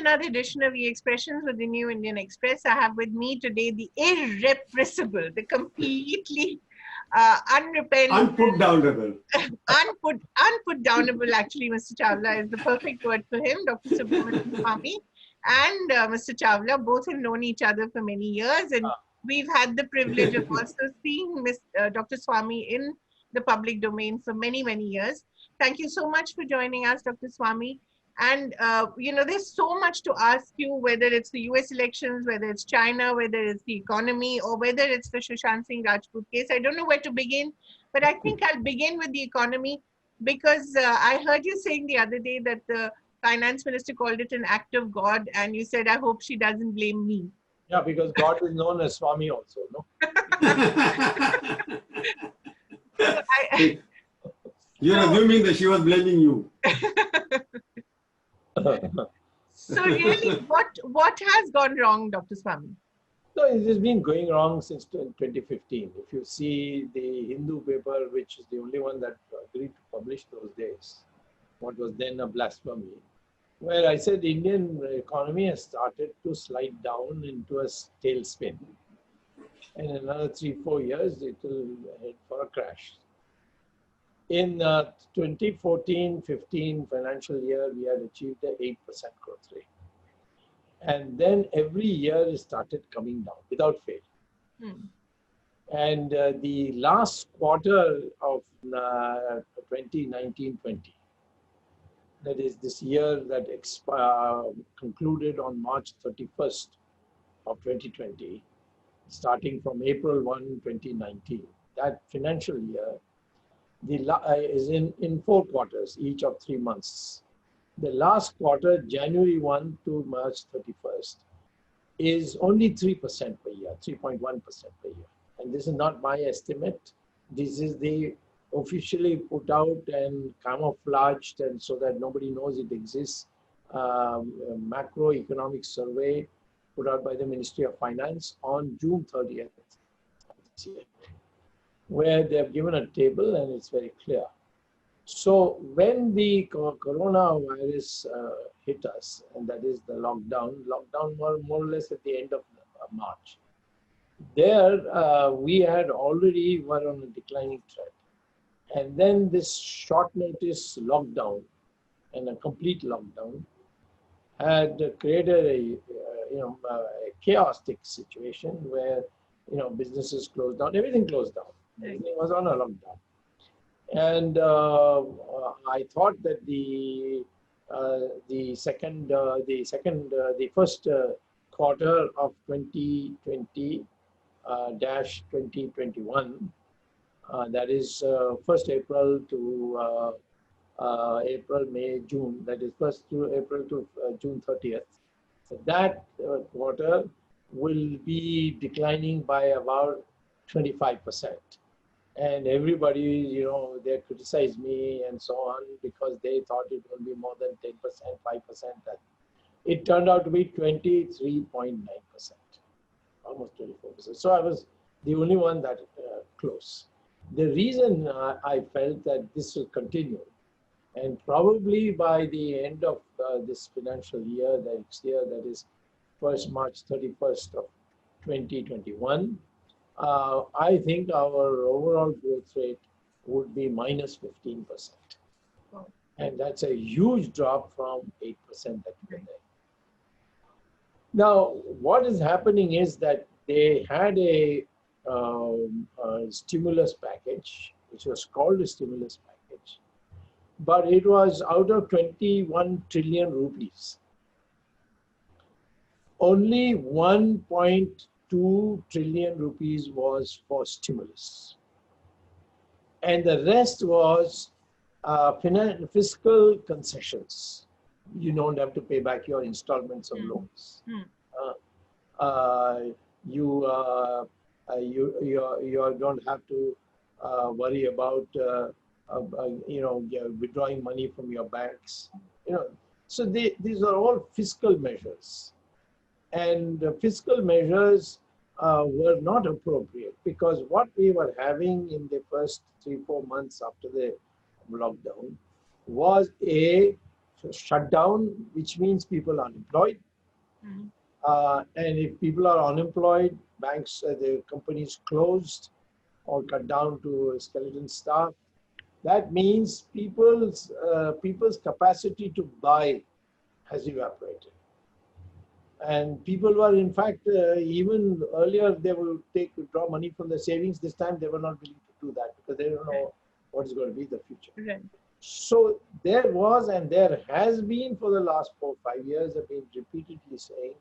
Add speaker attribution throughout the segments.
Speaker 1: another edition of E Expressions with the New Indian Express. I have with me today the irrepressible, the completely unrepentant,
Speaker 2: Unputdownable.
Speaker 1: unputdownable, actually, Mr. Chawla is the perfect word for him, Dr. Swamy. And Mr. Chawla both have known each other for many years, and we've had the privilege of also seeing Dr. Swamy in the public domain for many, many years. Thank you so much for joining us, Dr. Swamy. And, there's so much to ask you, whether it's the US elections, whether it's China, whether it's the economy, or whether it's the Shoshan Singh Rajput case. I don't know where to begin, but I think I'll begin with the economy because I heard you saying the other day that the finance minister called it an act of God, and you said, I hope she doesn't blame me.
Speaker 3: Yeah, because God is known as Swamy also, no?
Speaker 2: You're assuming that she was blaming you.
Speaker 1: So really, what has gone wrong, Dr. Swamy?
Speaker 3: No, it has been going wrong since 2015. If you see the Hindu paper, which is the only one that agreed to publish those days, what was then a blasphemy, where I said the Indian economy has started to slide down into a tailspin. And in another 3-4 years, it will head for a crash. In 2014-15 financial year, we had achieved an 8% growth rate. And then every year it started coming down without fail. And the last quarter of 2019-20, that is this year that concluded on March 31st of 2020, starting from April 1, 2019, that financial year, is in 4 quarters, each of 3 months. The last quarter, January 1 to March 31st, is only 3% per year, 3.1% per year. And this is not my estimate. This is the officially put out and camouflaged, and so that nobody knows it exists, macroeconomic survey put out by the Ministry of Finance on June 30th this year, where they have given a table and it's very clear. So when the coronavirus hit us, and that is the lockdown more or less at the end of March, there we had already were on a declining trend. And then this short notice lockdown and a complete lockdown had created a chaotic situation where businesses closed down, everything closed down. Everything was on a lockdown. And I thought that the first quarter of 2020-2021, that is 1st April to April, May, June, that is 1st to April to June 30th. So that quarter will be declining by about 25%. And everybody, they criticized me and so on because they thought it would be more than 10%, 5%. It turned out to be 23.9%, almost 24%. So I was the only one that close. The reason I felt that this will continue, and probably by the end of this financial year, the next year, that is March 31st of 2021, I think our overall growth rate would be minus 15%. And that's a huge drop from 8% that we had. Now, what is happening is that they had a stimulus package, which was called a stimulus package, but it was out of 21 trillion rupees. Only 1.2 trillion rupees was for stimulus. And the rest was fiscal concessions. You don't have to pay back your installments of loans. You don't have to worry about withdrawing money from your banks. So these are all fiscal measures, and fiscal measures were not appropriate because what we were having in the first 3-4 months after the lockdown was a So shut down, which means people are unemployed.
Speaker 1: Mm.
Speaker 3: And if people are unemployed, banks, the companies closed or cut down to skeleton staff. That means people's capacity to buy has evaporated. And people were, in fact, even earlier, they will draw money from the savings. This time, they were not willing to do that because they don't know what is going to be the future.
Speaker 1: Right.
Speaker 3: So there was, and there has been for the last 4 or 5 years, I've been repeatedly saying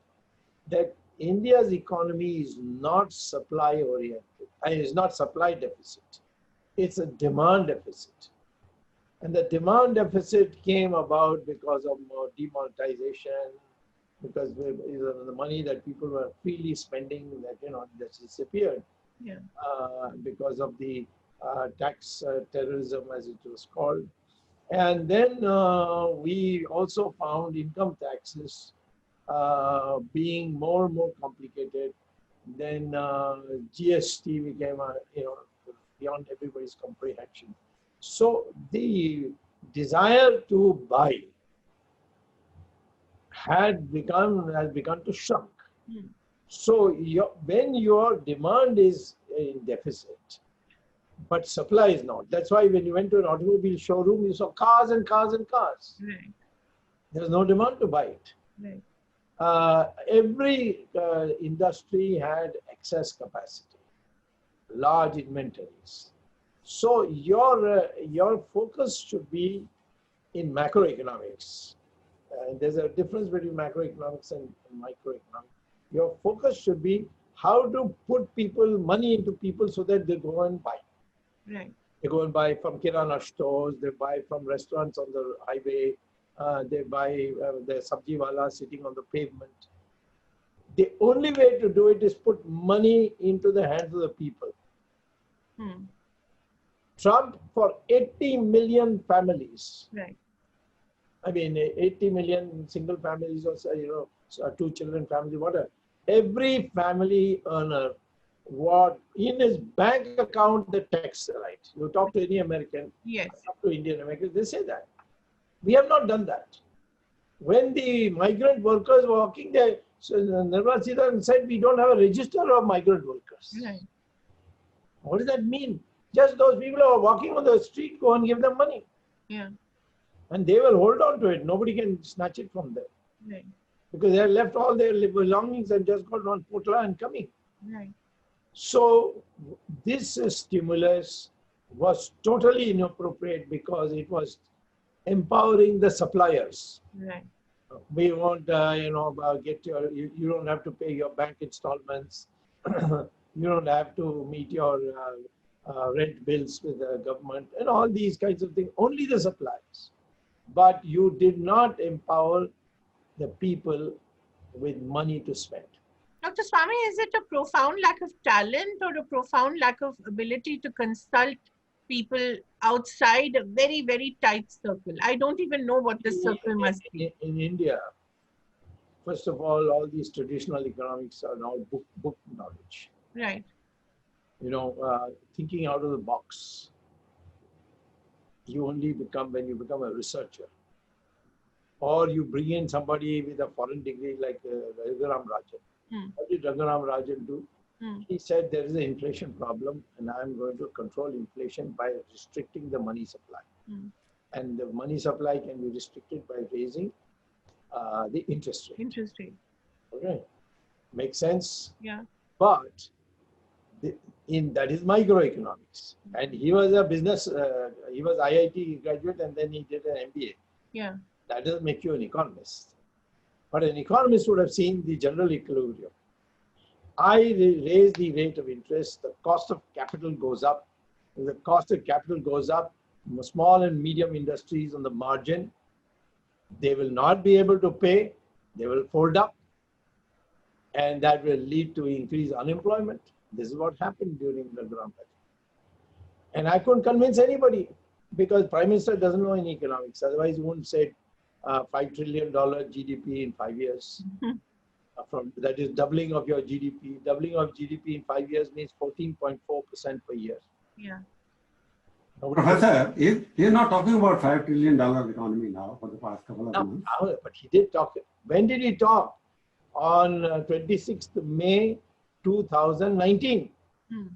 Speaker 3: that India's economy is not supply oriented. It's not supply deficit. It's a demand deficit. And the demand deficit came about because of more demonetization, because the money that people were freely spending, that that disappeared.
Speaker 1: Yeah.
Speaker 3: Because of the tax terrorism, as it was called. And then we also found income taxes being more and more complicated. Then GST became beyond everybody's comprehension. So the desire to buy has begun to shrunk.
Speaker 1: Mm.
Speaker 3: So when your demand is in deficit, but supply is not. That's why when you went to an automobile showroom, you saw cars and cars and cars.
Speaker 1: Right.
Speaker 3: There's no demand to buy it.
Speaker 1: Right.
Speaker 3: Every industry had excess capacity, large inventories. So your focus should be in macroeconomics. There's a difference between macroeconomics and microeconomics. Your focus should be how to put money into people so that they go and buy.
Speaker 1: Right.
Speaker 3: They go and buy from kirana stores, they buy from restaurants on the highway, they buy the sabji wala sitting on the pavement. The only way to do it is put money into the hands of the people.
Speaker 1: Hmm.
Speaker 3: Trump, for 80 million families,
Speaker 1: Right.
Speaker 3: I mean 80 million single families or 2 children family, whatever. Every family earner, what in his bank account the tax right. You talk to any American,
Speaker 1: Yes.
Speaker 3: talk to Indian Americans, they say that. We have not done that. When the migrant workers were walking there, so Nirmala Sitharaman said we don't have a register of migrant workers.
Speaker 1: Right.
Speaker 3: What does that mean? Just those people who are walking on the street, go and give them money.
Speaker 1: Yeah.
Speaker 3: And they will hold on to it. Nobody can snatch it from them.
Speaker 1: Right.
Speaker 3: Because they have left all their belongings and just got on potla and coming.
Speaker 1: Right.
Speaker 3: So this stimulus was totally inappropriate because it was empowering the suppliers.
Speaker 1: Right.
Speaker 3: We won't, you don't have to pay your bank installments. You don't have to meet your rent bills with the government and all these kinds of things. Only the suppliers. But you did not empower the people with money to spend.
Speaker 1: Dr. Swamy, is it a profound lack of talent or a profound lack of ability to consult people outside a very, very tight circle? I don't even know what the circle must be.
Speaker 3: In India, first of all these traditional economics are now book knowledge.
Speaker 1: Right.
Speaker 3: Thinking out of the box. You only become when you become a researcher. Or you bring in somebody with a foreign degree like Raghuram Rajan. What did Raghuram Rajan do? He said there is an inflation problem and I am going to control inflation by restricting the money supply. And the money supply can be restricted by raising the interest rate.
Speaker 1: Interest rate.
Speaker 3: Okay. Makes sense?
Speaker 1: Yeah.
Speaker 3: But that is microeconomics. And he was a business, he was IIT graduate and then he did an MBA.
Speaker 1: Yeah.
Speaker 3: That doesn't make you an economist. But an economist would have seen the general equilibrium. I raise the rate of interest, the cost of capital goes up. If the cost of capital goes up, small and medium industries on the margin, they will not be able to pay, they will fold up, and that will lead to increased unemployment. This is what happened during the Raghuram Rajan. And I couldn't convince anybody because Prime Minister doesn't know any economics. Otherwise, he wouldn't say $5 trillion GDP in 5 years. That is doubling of your GDP. Doubling of GDP in 5 years means 14.4% per year.
Speaker 1: Yeah.
Speaker 2: Professor, he's not talking about $5 trillion economy now for the past couple of months.
Speaker 3: But he did talk. When did he talk? On 26th May 2019.
Speaker 1: Hmm.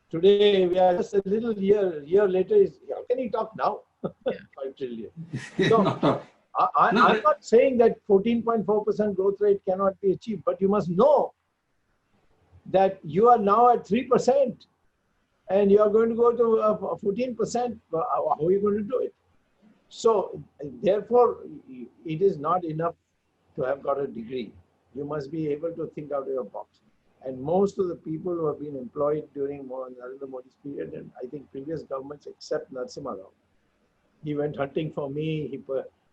Speaker 3: Today we are just a little year later. How can he talk now? 5 trillion. So I'm not saying that 14.4% growth rate cannot be achieved, but you must know that you are now at 3% and you are going to go to 14%. How are you going to do it? So therefore, it is not enough to have got a degree. You must be able to think out of your box. And most of the people who have been employed during Narendra Modi's period, and I think previous governments except Narasimha Rao, he went hunting for me. He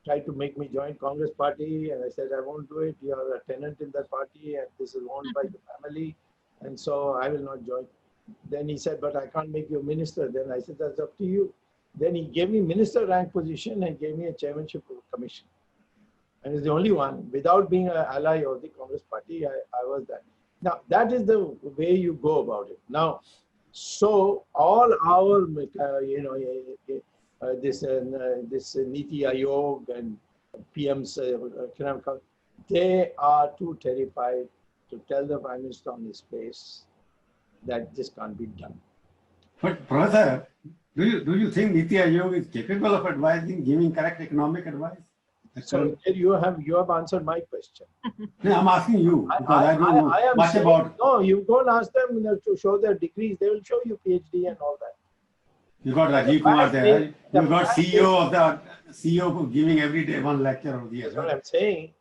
Speaker 3: tried to make me join Congress party, and I said, I won't do it. You are a tenant in that party, and this is owned by the family, and so I will not join. Then he said, but I can't make you minister. Then I said, that's up to you. Then he gave me minister rank position and gave me a chairmanship of a commission. And it's the only one, without being an ally of the Congress party, I was that. Now, that is the way you go about it. Now, so all our, this Niti Aayog and PM's, they are too terrified to tell the Prime Minister on his face that this can't be done.
Speaker 2: But Professor, do you think Niti Aayog is capable of advising, giving correct economic advice?
Speaker 3: So you have answered my question.
Speaker 2: No, I'm asking you because I don't know much about it.
Speaker 3: No, you go and ask them to show their degrees. They will show you PhD and all that.
Speaker 2: You got Rajiv Kumar there. You got CEO giving every day one lecture over the years.
Speaker 3: That's what I'm saying.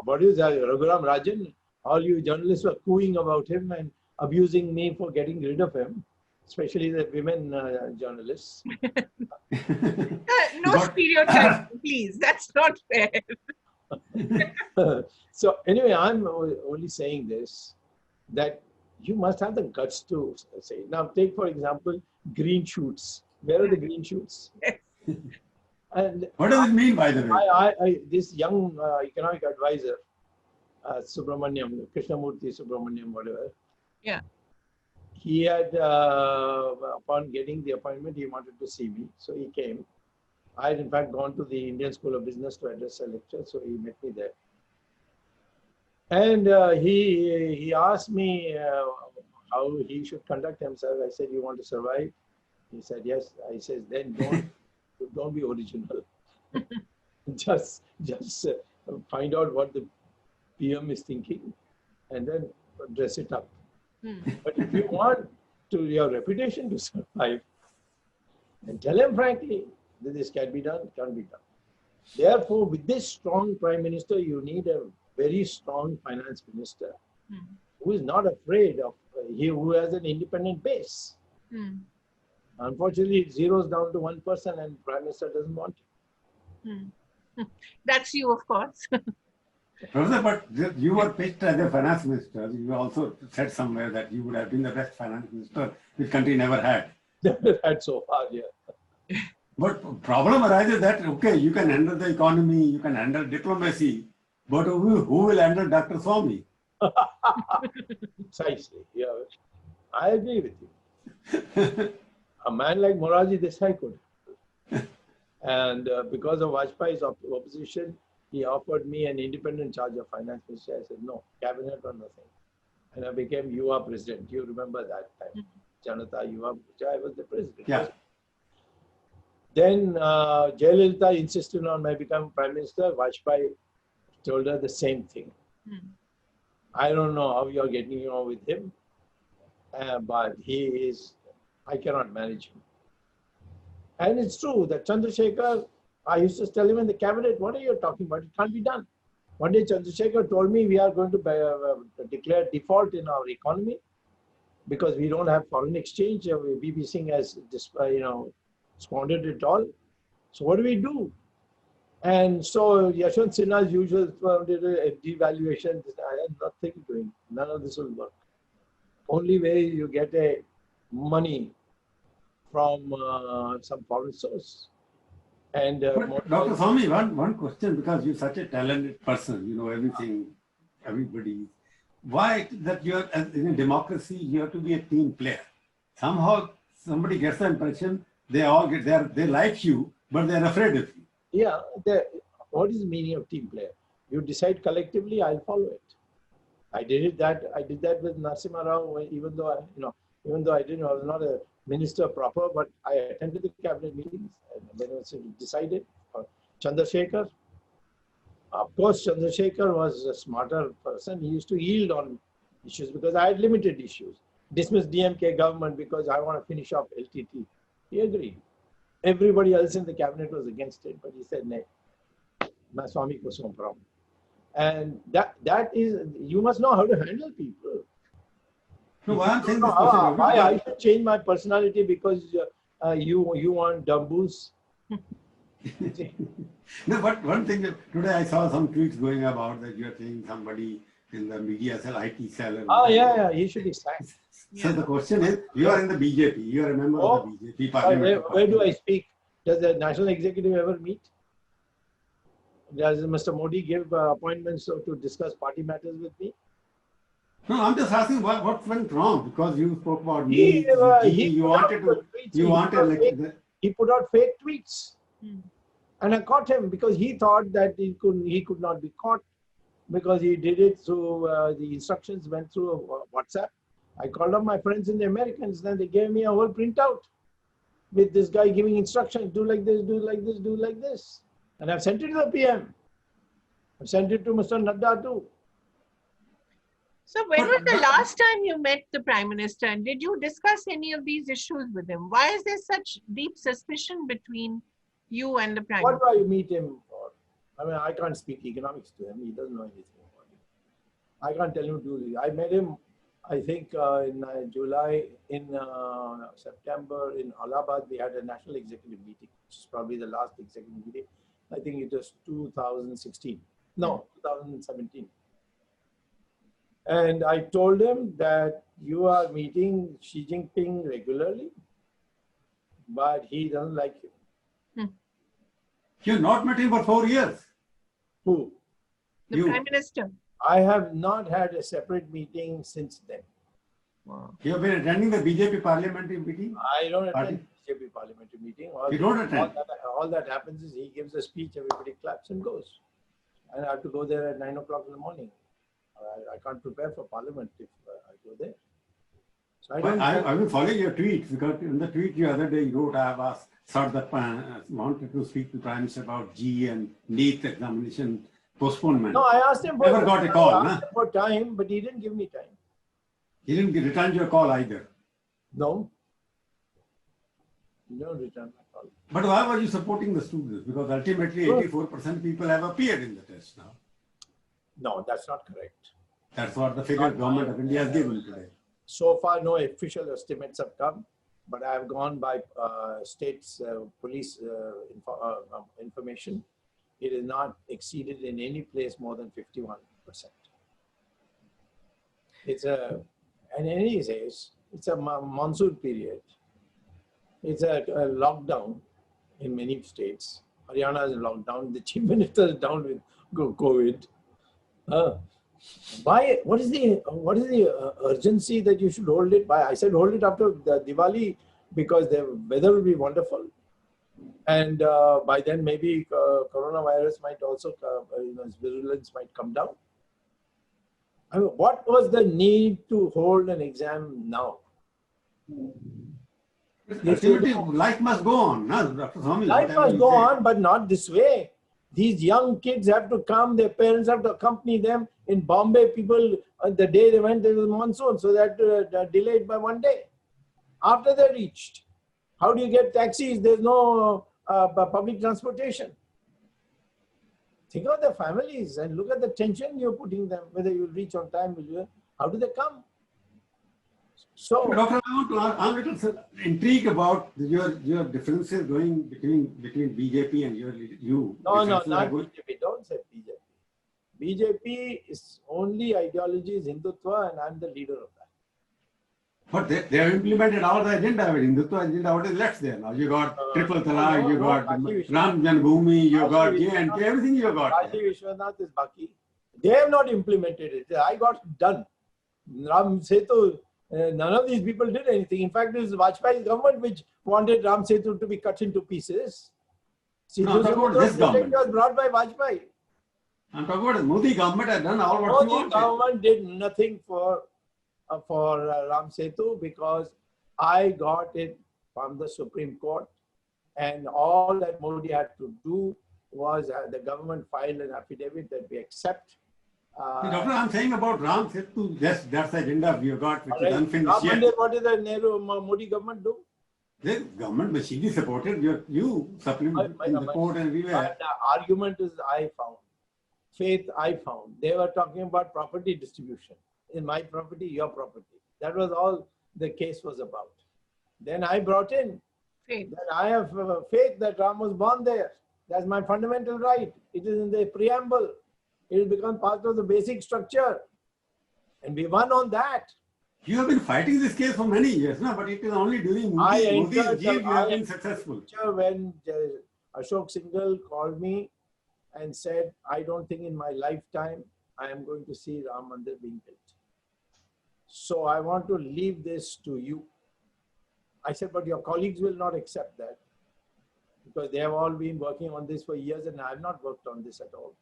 Speaker 3: About is Raghuram Rajan. All you journalists were cooing about him and abusing me for getting rid of him, especially the women journalists.
Speaker 1: No stereotypes, please. That's not fair.
Speaker 3: So anyway, I'm only saying this, that you must have the guts to say. Now take, for example, green shoots. Where are the green shoots? And
Speaker 2: what does it mean, by the way?
Speaker 3: This young economic advisor, Subramaniam, Krishnamurthy Subramaniam, whatever.
Speaker 1: Yeah.
Speaker 3: He had, upon getting the appointment, he wanted to see me. So he came. I had in fact gone to the Indian School of Business to address a lecture. So he met me there. And he asked me how he should conduct himself. I said, you want to survive? He said, yes. I said, then don't be original. just find out what the PM is thinking and then dress it up. But if you want your reputation to survive, then tell him frankly that this can be done, can't be done. Therefore, with this strong Prime Minister, you need a very strong Finance Minister who is not afraid of, who has an independent base. Unfortunately, it zeroes down to one person and Prime Minister doesn't want it.
Speaker 1: That's you, of course.
Speaker 2: Professor, but you were pitched as a finance minister. You also said somewhere that you would have been the best finance minister this country never had.
Speaker 3: Never had so far, yeah.
Speaker 2: But problem arises that, okay, you can handle the economy, you can handle diplomacy, but who will handle Dr. Swamy?
Speaker 3: Precisely, yeah. I agree with you. A man like Morarji Desai could. And because of Vajpayee's opposition, he offered me an independent charge of finance minister. I said, no, cabinet or nothing. And I became UA president. You remember that time. Janata UA, I was the president.
Speaker 2: Yeah.
Speaker 3: Then Jayalalitha insisted on my becoming prime minister. Vajpayee told her the same thing. I don't know how you're getting on with him, but I cannot manage him. And it's true that Chandrasekhar, I used to tell him in the cabinet, what are you talking about? It can't be done. One day Chandrasekhar told me we are going to declare default in our economy because we don't have foreign exchange. VP Singh has squandered it all. So what do we do? And so Yashwant Sinha's usual devaluation, I had nothing doing. None of this will work. Only way you get money from some foreign source. And
Speaker 2: Dr. Swamy, one question, because you're such a talented person, you know everything, everybody. Why that in a democracy you have to be a team player? Somehow somebody gets the impression they all get there. They like you, but they're afraid of you.
Speaker 3: Yeah. What is the meaning of team player? You decide collectively, I'll follow it. I did that with Narasimha Rao, even though I was not a minister proper, but I attended the cabinet meetings and when it was decided. Chandrasekhar, of course, Chandrasekhar was a smarter person. He used to yield on issues because I had limited issues. Dismiss DMK government because I want to finish off LTT. He agreed. Everybody else in the cabinet was against it, but he said, "No, my Swamy ko sompram." And that is, you must know how to handle people.
Speaker 2: So why I'm saying this
Speaker 3: Why I should change my personality because you want dumbbells?
Speaker 2: No, but one thing that today I saw some tweets going about that you are saying somebody in the media cell, IT cell.
Speaker 3: Yeah, he should be sacked.
Speaker 2: So the question is, you are in the BJP, you are a member of the BJP parliament.
Speaker 3: Where do I speak? Does the national executive ever meet? Does Mr. Modi give appointments to discuss party matters with me?
Speaker 2: No, I'm just asking what went wrong because you spoke about me. He
Speaker 3: put out fake tweets, and I caught him because he thought that he could not be caught because he did it through the instructions went through WhatsApp. I called up my friends in the Americans, then they gave me a whole printout with this guy giving instructions: do like this, do like this, do like this. And I've sent it to the PM. I've sent it to Mr. Nadda too.
Speaker 1: So when was the last time you met the Prime Minister and did you discuss any of these issues with him? Why is there such deep suspicion between you and the Prime Minister?
Speaker 3: What do I meet him for? I mean, I can't speak economics to him. He doesn't know anything about it. I can't tell him to do this. I met him, I think in July, in September in Allahabad, we had a national executive meeting, which is probably the last executive meeting. I think it was 2016. No, 2017. And I told him that you are meeting Xi Jinping regularly, but he doesn't like you.
Speaker 2: You've not met him for 4 years.
Speaker 3: Who?
Speaker 1: The Prime Minister.
Speaker 3: I have not had a separate meeting since then.
Speaker 1: Wow.
Speaker 2: You have been attending the BJP parliamentary meeting?
Speaker 3: I don't attend BJP parliamentary meeting.
Speaker 2: You don't attend?
Speaker 3: All that happens is he gives a speech, everybody claps and goes. And I have to go there at 9 o'clock in the morning. I can't prepare for parliament if I go there. So
Speaker 2: I will follow your tweets because in the tweet the other day you wrote, I have asked, wanted to speak to Prime Minister about G and NEET examination postponement.
Speaker 3: No, I asked him for
Speaker 2: Never got a call,
Speaker 3: for time, but he didn't give me time.
Speaker 2: He didn't return your call either.
Speaker 3: No. He didn't return my call.
Speaker 2: But why were you supporting the students? Because ultimately 84% people have appeared in the test now.
Speaker 3: No, that's not correct.
Speaker 2: That's what the figure government of India has given today.
Speaker 3: So far, no official estimates have come, but I have gone by state's police information. It is not exceeded in any place more than 51%. And in any case, it's a monsoon period. It's a lockdown in many states. Haryana is in lockdown. The chief minister is down with COVID. What is the urgency that you should hold it by? I said hold it after the Diwali because the weather will be wonderful, and by then maybe coronavirus might also, its virulence might come down. I mean, what was the need to hold an exam now?
Speaker 2: Life must go on, Dr. Swamy.
Speaker 3: Life must go on, but not this way. These young kids have to come, their parents have to accompany them. In Bombay, people, the day they went, there was monsoon, so that delayed by 1 day. After they reached, how do you get taxis? There's no public transportation. Think of the families and look at the tension you're putting them, whether you reach on time, how do they come? So,
Speaker 2: Doctor, I'm a little intrigued about your differences going between BJP and you.
Speaker 3: No, not BJP. Don't say BJP. BJP is only ideology is Hindutva, and I'm the leader of that.
Speaker 2: But they have implemented all the agenda with Hindutva agenda. What is left there now? You got triple talaq, you got Ram Janmabhoomi, you got J&K, everything you got.
Speaker 3: Kashi Vishwanath is Baki. They have not implemented it. I got it done. Ram Setu None of these people did anything. In fact, it was Vajpayee's government which wanted Ram Setu to be cut into pieces.
Speaker 2: No, I'm talking about this government.
Speaker 3: Was brought by Vajpayee.
Speaker 2: I'm talking about the Modi government has done all what you wanted.
Speaker 3: Modi government did nothing for Ram Setu because I got it from the Supreme Court, and all that Modi had to do was the government filed an affidavit that we accept.
Speaker 2: Doctor, I'm saying about Ram Setu, that's the agenda we have got, which is unfinished yet.
Speaker 3: What did the Modi government do?
Speaker 2: The government machinery supported you supplement in the court and everywhere.
Speaker 3: The argument is faith I found. They were talking about property distribution. In my property, your property. That was all the case was about. Then I brought in faith. That I have faith that Ram was born there. That's my fundamental right. It is in the preamble. It will become part of the basic structure. And we won on that.
Speaker 2: You have been fighting this case for many years, no? But it is only during Modi's regime you have been successful.
Speaker 3: When Ashok Singhal called me and said, I don't think in my lifetime I am going to see Ram Mandir being built. So I want to leave this to you. I said, but your colleagues will not accept that because they have all been working on this for years and I have not worked on this at all.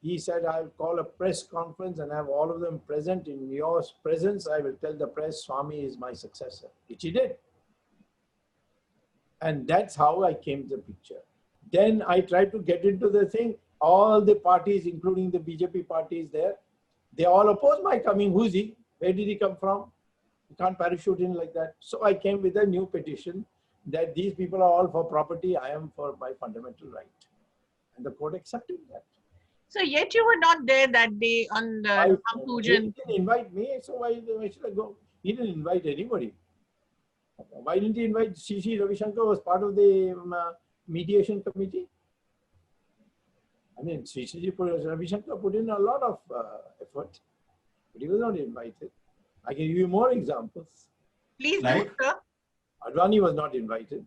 Speaker 3: He said, I'll call a press conference and have all of them present. In your presence, I will tell the press, Swamy is my successor, which he did. And that's how I came to the picture. Then I tried to get into the thing. All the parties, including the BJP parties there, they all opposed my coming. Who's he? Where did he come from? You can't parachute in like that. So I came with a new petition that these people are all for property. I am for my fundamental right. And the court accepted that.
Speaker 1: So yet you were not there that day on the Pujan.
Speaker 3: He didn't invite me, so why should I go? He didn't invite anybody. Why didn't he invite C.C. Ravi Shankar was part of the mediation committee? I mean, C.C. Ravi Shankar put in a lot of effort, but he was not invited. I can give you more examples.
Speaker 1: Please do, sir.
Speaker 3: Advani was not invited.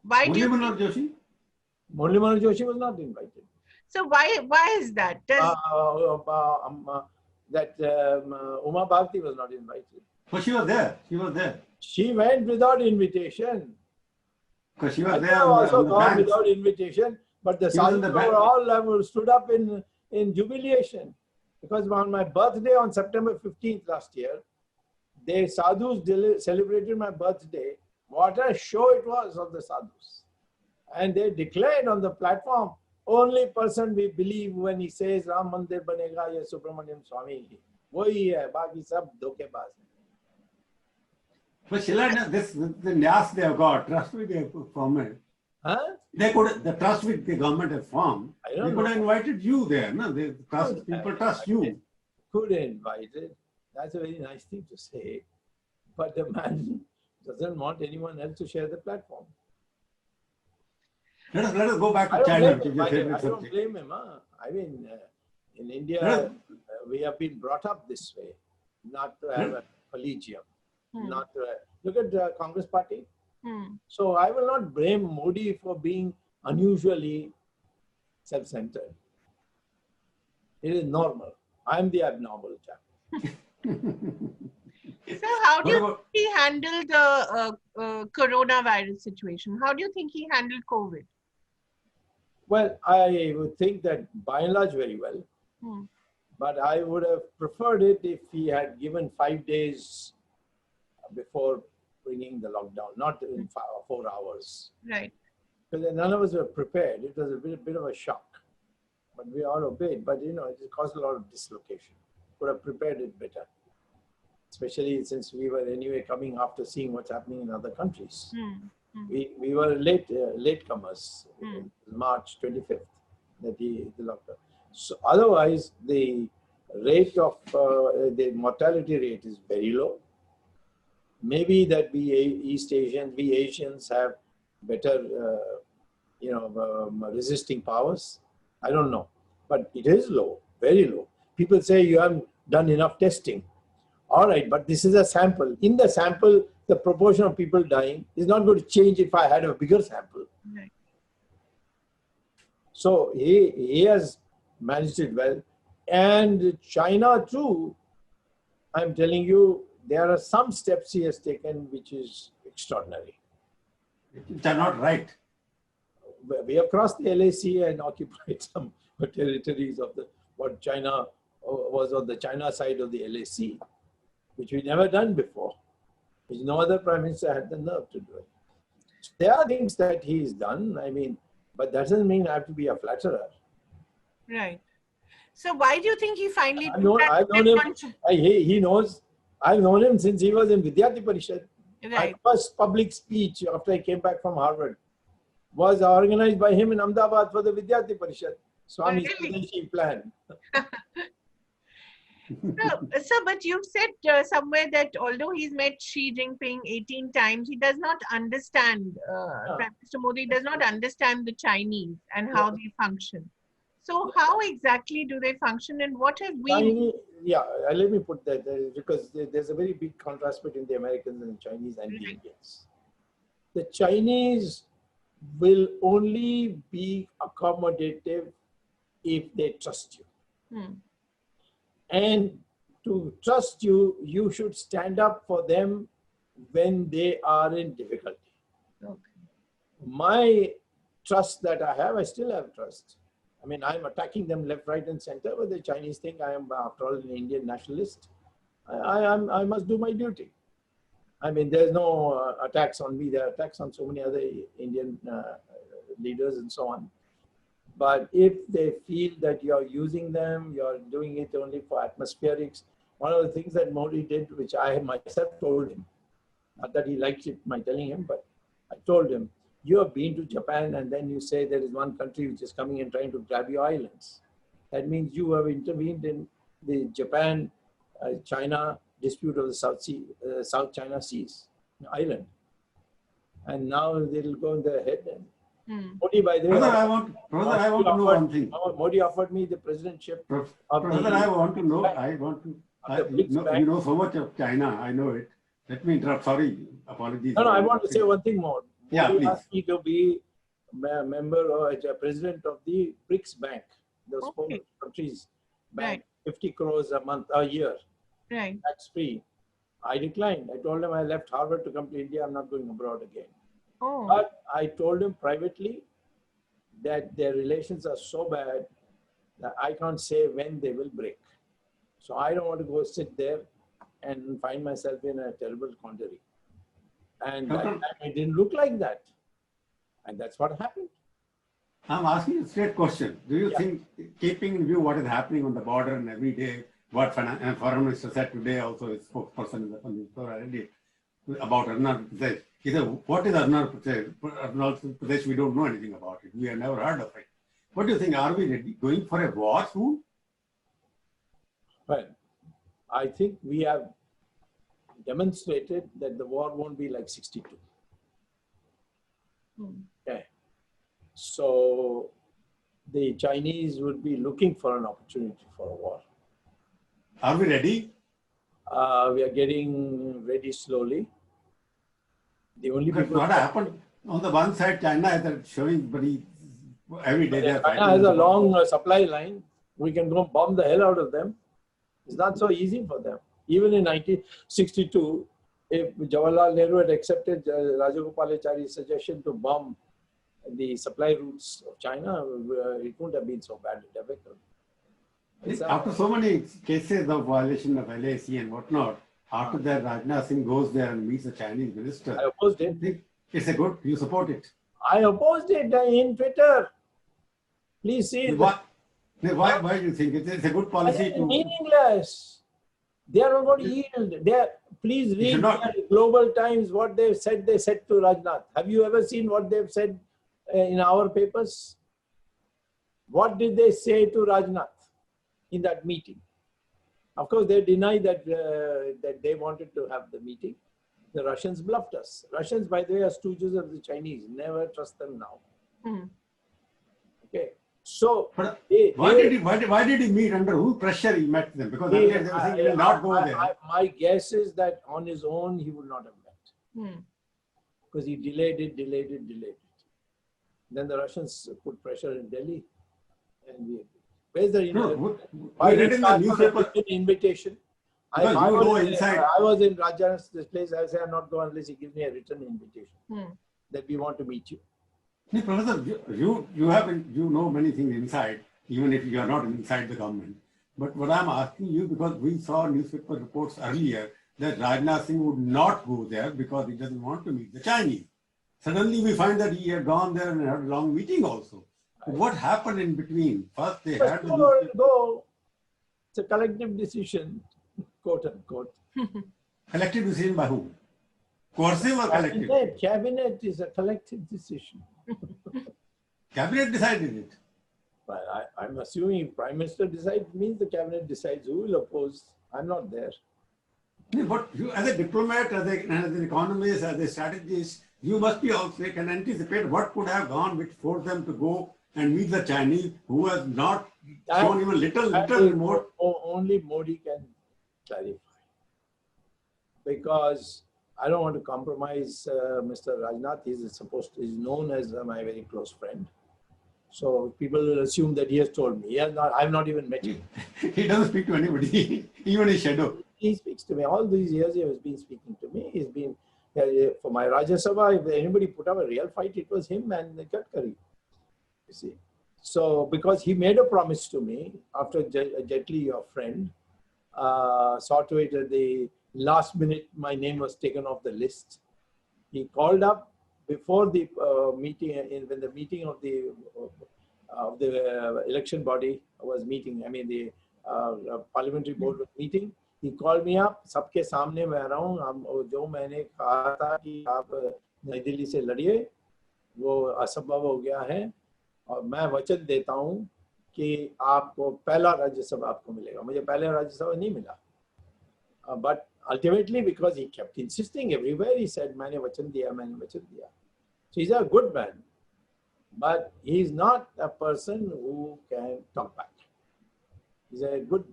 Speaker 1: Why do you
Speaker 3: Murli Manohar Joshi was not invited.
Speaker 1: So why is that?
Speaker 3: Uma Bharti was not invited.
Speaker 2: But she was there. She was there.
Speaker 3: She went without invitation.
Speaker 2: Because she was there.
Speaker 3: Also gone without invitation. But the sadhus all stood up in jubilation. Because on my birthday on September 15th last year, the sadhus celebrated my birthday. What a show it was of the sadhus. And they declared on the platform, only person we believe when he says Ram Mandir banega ya Subramaniam Swamy. Wohi hai, baaki sab dhokebaz.
Speaker 2: But Sheila, the NYAS they have got, trust with the government. They could, the trust with the government has formed. They could have invited you there. No? People trust you.
Speaker 3: Could have invited. That's a very nice thing to say. But the man doesn't want anyone else to share the platform.
Speaker 2: Let us go back to China.
Speaker 3: I don't blame him. I mean, in India, we have been brought up this way, not to have a collegium, not to look at the Congress party. So I will not blame Modi for being unusually self-centered. It is normal. I am the abnormal chap.
Speaker 1: So how do you think he handled the coronavirus situation? How do you think he handled COVID?
Speaker 3: Well, I would think that by and large very well. But I would have preferred it if he had given 5 days before bringing the lockdown, not in 4 hours.
Speaker 1: Right.
Speaker 3: Because none of us were prepared. It was a bit of a shock. But we all obeyed. But, you know, it caused a lot of dislocation. Could have prepared it better. Especially since we were anyway coming after seeing what's happening in other countries. We were latecomers. March 25th, the lockdown. So otherwise, the rate of the mortality rate is very low. Maybe that we Asians have better, resisting powers. I don't know, but it is low, very low. People say you haven't done enough testing. All right, but this is a sample. In the sample, the proportion of people dying is not going to change if I had a bigger sample. So he has managed it well. And China too, I'm telling you, there are some steps he has taken which is extraordinary.
Speaker 2: Which are not right.
Speaker 3: We have crossed the LAC and occupied some territories of what China was on the China side of the LAC, which we never done before, which no other prime minister had the nerve to do it. So there are things that he's done, I mean, but that doesn't mean I have to be a flatterer.
Speaker 1: Right. So why do you think he finally
Speaker 3: I've known him, he knows, I've known him since he was in Vidyarthi Parishad.
Speaker 1: Right.
Speaker 3: My first public speech after I came back from Harvard was organized by him in Ahmedabad for the Vidyarthi Parishad. Swamy's Swadeshi plan.
Speaker 1: So, but you've said somewhere that although he's met Xi Jinping 18 times, he does not understand, Prime Minister Modi does not understand the Chinese and how they function. So how exactly do they function and what have we...
Speaker 3: Let me put that there, because there's a very big contrast between the Americans and the Chinese and the Indians. The Chinese will only be accommodative if they trust you. And to trust you, you should stand up for them when they are in difficulty.
Speaker 1: Okay.
Speaker 3: My trust that I have, I still have trust. I mean, I'm attacking them left, right, and center, but the Chinese think I am, after all, an Indian nationalist. I must do my duty. I mean, there's no attacks on me. There are attacks on so many other Indian leaders and so on. But if they feel that you're using them, you're doing it only for atmospherics. One of the things that Modi did, which I myself told him, not that he liked it, my telling him, but I told him, you have been to Japan and then you say there is one country which is coming and trying to grab your islands. That means you have intervened in the Japan-China dispute of the South China Seas, island. And now they'll go in their head. And Modi, by the way,
Speaker 2: I want to know one thing.
Speaker 3: Modi offered me the presidentship.
Speaker 2: I want to know, you know so much of China, I know it. Let me interrupt, sorry, apologies.
Speaker 3: No, I want to say one thing more.
Speaker 2: Modi
Speaker 3: asked me to be a member or a president of the BRICS Bank, those 4 countries bank, 50 crores a year, tax free. I declined. I told him I left Harvard to come to India. I'm not going abroad again. But I told him privately that their relations are so bad that I can't say when they will break. So I don't want to go sit there and find myself in a terrible quandary. And it didn't look like that. And that's what happened.
Speaker 2: I'm asking a straight question. Do you think, keeping in view what is happening on the border and every day, what Foreign Minister said today, also his spokesperson in the newspaper about Arunachal Pradesh. He said, what is Arunachal Pradesh? Arunachal Pradesh, we don't know anything about it. We have never heard of it. What do you think? Are we ready, going for a war soon?
Speaker 3: Well, I think we have demonstrated that the war won't be like 62. Okay. So the Chinese would be looking for an opportunity for a war.
Speaker 2: Are we ready?
Speaker 3: We are getting ready slowly. The only people
Speaker 2: what happened on the one side, China is showing very every day.
Speaker 3: China has a long supply line. We can go bomb the hell out of them. It's not so easy for them. Even in 1962, if Jawaharlal Nehru had accepted Rajagopalachari's suggestion to bomb the supply routes of China, it wouldn't have been so bad and difficult.
Speaker 2: After so many cases of violation of LAC and whatnot, after that Rajnath Singh goes there and meets the Chinese minister.
Speaker 3: I opposed it.
Speaker 2: It's a good, you support it.
Speaker 3: I opposed it in Twitter. Please see.
Speaker 2: Why do you think it's a good policy?
Speaker 3: Meaningless. They are not going to yield. Please read Global Times what they've said. They said to Rajnath. Have you ever seen what they've said in our papers? What did they say to Rajnath in that meeting? Of course, they deny that that they wanted to have the meeting. The Russians bluffed us. Russians, by the way, are stooges of the Chinese. Never trust them now. Okay. So,
Speaker 2: why did he meet? Under whose pressure he met them? Because earlier they were saying he will not go there.
Speaker 3: My guess is that on his own he would not have met. Because he delayed it. Then the Russians put pressure in Delhi. And Where's the
Speaker 2: No,
Speaker 3: why
Speaker 2: we read
Speaker 3: didn't
Speaker 2: in the
Speaker 3: I have
Speaker 2: newspaper.
Speaker 3: an invitation?
Speaker 2: Because you know inside.
Speaker 3: I was in Rajnath's this place. I say I'm not going unless he gives me a written invitation that we want to meet you.
Speaker 2: See, Professor, you know many things inside, even if you are not inside the government. But what I'm asking you, because we saw newspaper reports earlier that Rajnath Singh would not go there because he doesn't want to meet the Chinese. Suddenly we find that he had gone there and had a long meeting also. What happened in between? First they had the
Speaker 3: go. It's a collective decision, quote unquote.
Speaker 2: collective decision by whom? Coercive or collective?
Speaker 3: Cabinet is a collective decision.
Speaker 2: Cabinet decided it.
Speaker 3: Well, I'm assuming Prime Minister decides means the cabinet decides who will oppose. I'm not there.
Speaker 2: But you, as a diplomat, as an economist, as a strategist, you must be also can anticipate what could have gone which forced them to go and meet the Chinese, who has not shown even little more.
Speaker 3: Only Modi can clarify. Because I don't want to compromise Mr. Rajnath. He's known as my very close friend. So people will assume that he has told me. I've not even met him.
Speaker 2: He doesn't speak to anybody, even his shadow.
Speaker 3: He speaks to me. All these years he has been speaking to me. He's been, for my Rajya Sabha, if anybody put up a real fight, it was him and Gadkari. You see. So, because he made a promise to me, after Jetli, your friend, saw to it at the last minute, my name was taken off the list. He called up before the meeting, when the meeting of the election body was meeting, I mean the parliamentary board was meeting, he called me up, सबके सामने मैं रहा हूँ, जो मैंने कहा था कि आप नई दिल्ली से लड़िए, वो असंभव हो गया है, और मैं वचन देता हूँ कि आपको पहला राज्यसभा आपको मिलेगा. मुझे पहला राज्यसभा नहीं मिला. But ultimately, because he kept insisting everywhere, he said, मैंने वचन दिया, मैंने वचन दिया. So he's a good man, but he's not a person who can talk back. He's a good,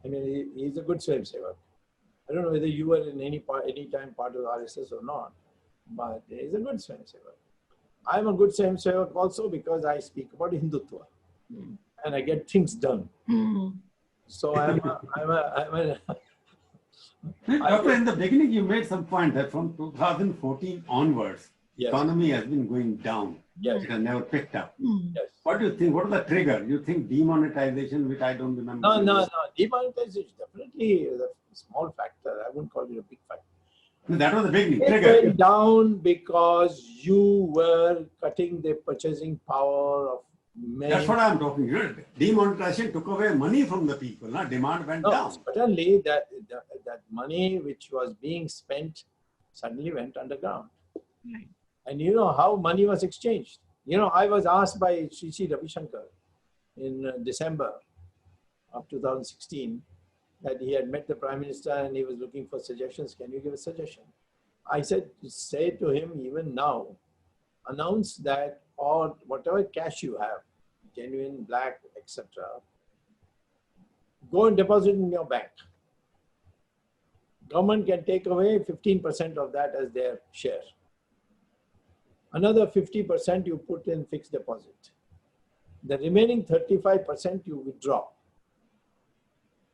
Speaker 3: I mean, he's a good Swayamsevak. I don't know whether you were in any time part of RSS or not, but he's a good Swayamsevak. I'm a good Swayamsevak also because I speak about Hindutva and I get things done. So
Speaker 2: Doctor, in the beginning, you made some point that from 2014 onwards, economy has been going down.
Speaker 3: Yes.
Speaker 2: It has never picked up.
Speaker 3: Yes.
Speaker 2: What do you think? What is the trigger? You think demonetization, which I don't remember?
Speaker 3: No. Demonetization is definitely a small factor. I wouldn't call it a big factor.
Speaker 2: No, that was the beginning.
Speaker 3: It went down because you were cutting the purchasing power of many.
Speaker 2: That's what I'm talking about. Demonetization took away money from the people. Not demand went down.
Speaker 3: Certainly, that money which was being spent suddenly went underground.
Speaker 1: Right.
Speaker 3: And you know how money was exchanged. You know, I was asked by Sri Ravi Shankar in December of 2016 that he had met the Prime Minister and he was looking for suggestions. Can you give a suggestion? I said, say to him even now, announce that or whatever cash you have, genuine, black, etc., go and deposit in your bank. Government can take away 15% of that as their share. Another 50% you put in fixed deposit. The remaining 35% you withdraw.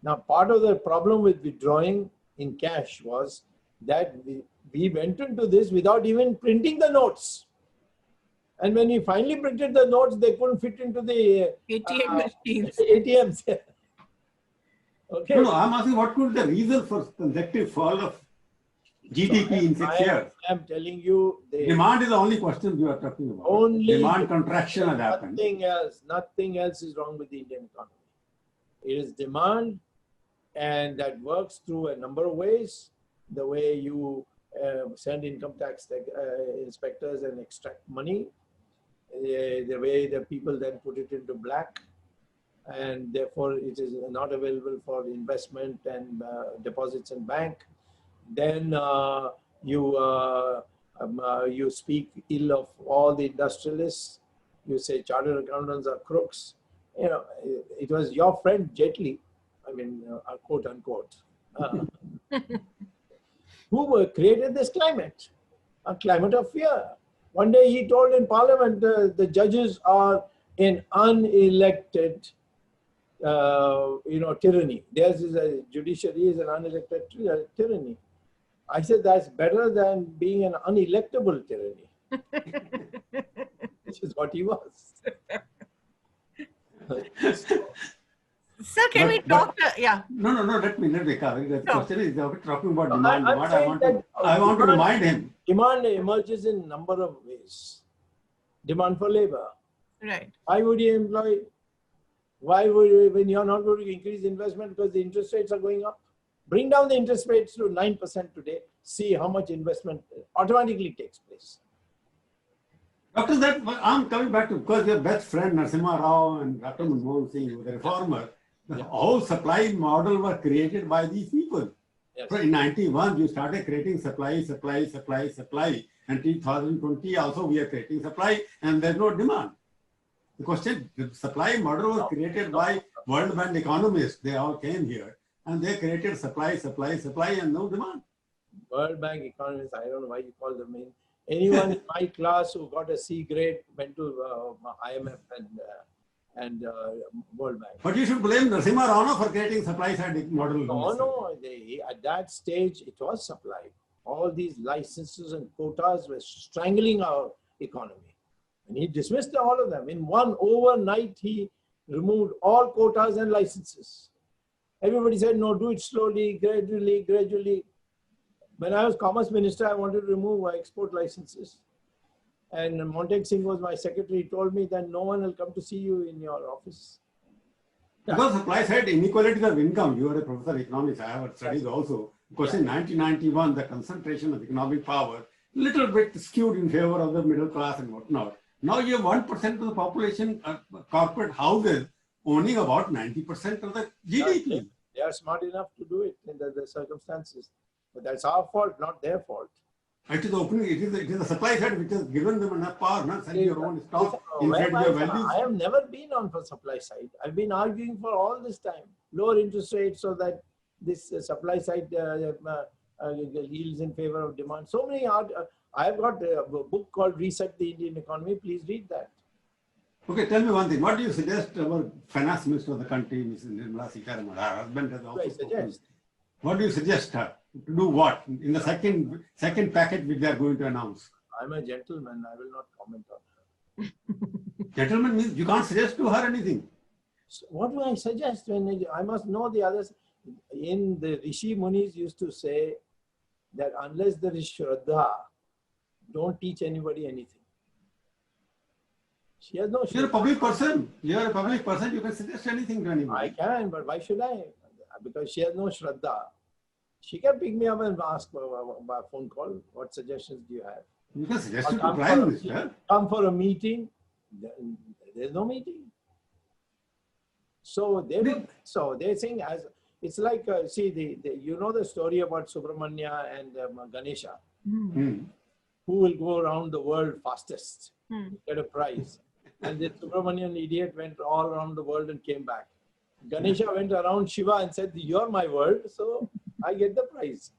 Speaker 3: Now, part of the problem with withdrawing in cash was that we went into this without even printing the notes. And when we finally printed the notes, they couldn't fit into the
Speaker 1: ATM machines.
Speaker 3: ATMs. Okay.
Speaker 2: No, I'm asking what could be the reason for consecutive fall of GDP in 6 years?
Speaker 3: I am telling you,
Speaker 2: demand is the only question you are talking about.
Speaker 3: Only
Speaker 2: demand contraction has happened.
Speaker 3: Nothing else is wrong with the Indian economy. It is demand, and that works through a number of ways. The way you send income tax inspectors and extract money, the way the people then put it into black, and therefore it is not available for investment and deposits in bank. Then you speak ill of all the industrialists. You say chartered accountants are crooks. You know, it was your friend Jetli, I mean, quote unquote, who created this climate, a climate of fear. One day he told in Parliament the judges are in unelected tyranny. Theirs is a judiciary is an unelected tyranny. I said that's better than being an unelectable tyranny, which is what he was.
Speaker 1: Sir, can we talk? Yeah.
Speaker 2: No, let me cover. The question is talking about
Speaker 3: No,
Speaker 2: demand.
Speaker 3: I'm
Speaker 2: What
Speaker 3: saying
Speaker 2: I want to remind him.
Speaker 3: Demand emerges in a number of ways. Demand for labor.
Speaker 1: Right.
Speaker 3: Why would you employ? Why would you, when you're not going to increase investment because the interest rates are going up? Bring down the interest rates to 9% today. See how much investment automatically takes place.
Speaker 2: Doctor, that I'm coming back to, because your best friend Narasimha Rao and Dr. Manmohan Singh, the reformer, the whole supply model was created by these people.
Speaker 3: Yes.
Speaker 2: So in 91, you started creating supply. And 2020 also we are creating supply and there's no demand. The question, the supply model was created by World Bank economists. They all came here and they created supply and no demand.
Speaker 3: World Bank economists, I don't know why you call them in. Anyone in my class who got a C grade went to IMF and World Bank.
Speaker 2: But you should blame Narasimha Rao for creating supply side model.
Speaker 3: No, at that stage it was supply. All these licenses and quotas were strangling our economy. And he dismissed all of them. In one overnight, he removed all quotas and licenses. Everybody said, no, do it slowly, gradually. When I was Commerce Minister, I wanted to remove my export licenses. And Montek Singh was my secretary. He told me that no one will come to see you in your office.
Speaker 2: Because supply side inequalities of income, you are a professor of economics, I have studied also. Because in 1991, the concentration of economic power, little bit skewed in favor of the middle class and whatnot. Now you have 1% of the population, corporate houses, owning about 90% of the GDP.
Speaker 3: They are smart enough to do it in the circumstances. But that's our fault, not their fault.
Speaker 2: It is the supply side which has given them enough power, not sell your own stock, inflate your values.
Speaker 3: I have never been on for supply side. I've been arguing for all this time. Lower interest rates so that this supply side yields in favor of demand. So many I've got a book called Reset the Indian Economy. Please read that.
Speaker 2: Okay, tell me one thing. What do you suggest our finance minister of the country, Mrs. Nirmala Sitharaman, her husband has also spoken. What do you suggest her to do what in the second packet which they are going to announce?
Speaker 3: I'm a gentleman. I will not comment on her.
Speaker 2: Gentleman means you can't suggest to her anything.
Speaker 3: So what do I suggest when I must know the others? In the Rishi Munis used to say that unless there is Shraddha, don't teach anybody anything. She has no Shraddha.
Speaker 2: You're a public person. You're a public person. You can suggest anything to anybody.
Speaker 3: I can, but why should I? Because she has no Shraddha. She can pick me up and ask by phone call, what suggestions do you have?
Speaker 2: You can suggest it to Prime Minister.
Speaker 3: Come for a meeting. There's no meeting. So they're saying it's like see you know the story about Subramanya and Ganesha, who will go around the world fastest, get a prize, and the Subramanian idiot went all around the world and came back. Ganesha went around Shiva and said, "You're my world, so I get the prize."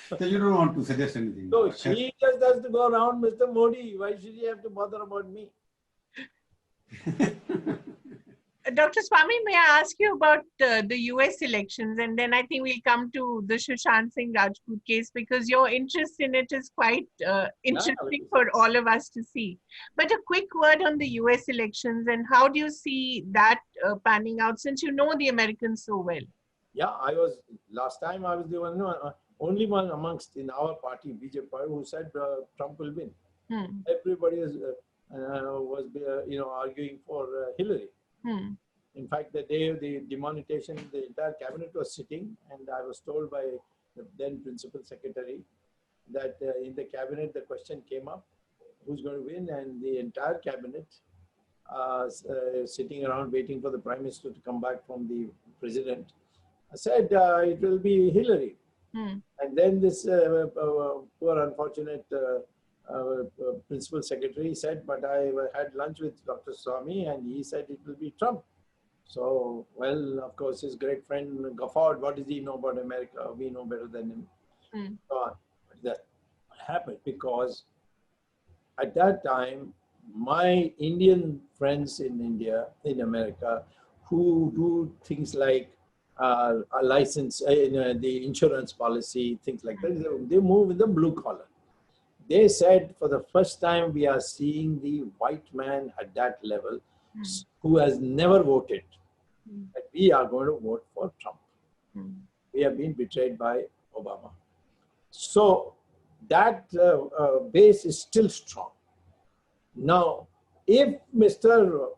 Speaker 2: So you don't want to suggest anything.
Speaker 3: So she just has to go around Mr. Modi. Why should she have to bother about me?
Speaker 1: Dr. Swamy, may I ask you about the US elections? And then I think we'll come to the Shoshan Singh Rajput case because your interest in it is quite interesting for all of us to see. But a quick word on the US elections and how do you see that panning out since you know the Americans so well?
Speaker 3: Yeah, last time I was the only one amongst in our party, BJP, who said Trump will win. Everybody was arguing for Hillary. In fact, the day of the demonetization, the entire cabinet was sitting, and I was told by the then principal secretary that in the cabinet the question came up, who's going to win, and the entire cabinet sitting around waiting for the prime minister to come back from the president said it will be Hillary. And then this poor unfortunate principal secretary said, but I had lunch with Dr. Swamy and he said it will be Trump. So, well, of course, his great friend guffawed, what does he know about America? We know better than him. So that happened because at that time, my Indian friends in India, in America, who do things like a license, the insurance policy, things like that, they move in the blue collar. They said for the first time we are seeing the white man at that level who has never voted, that we are going to vote for Trump. We have been betrayed by Obama. So that base is still strong. Now, if Mr.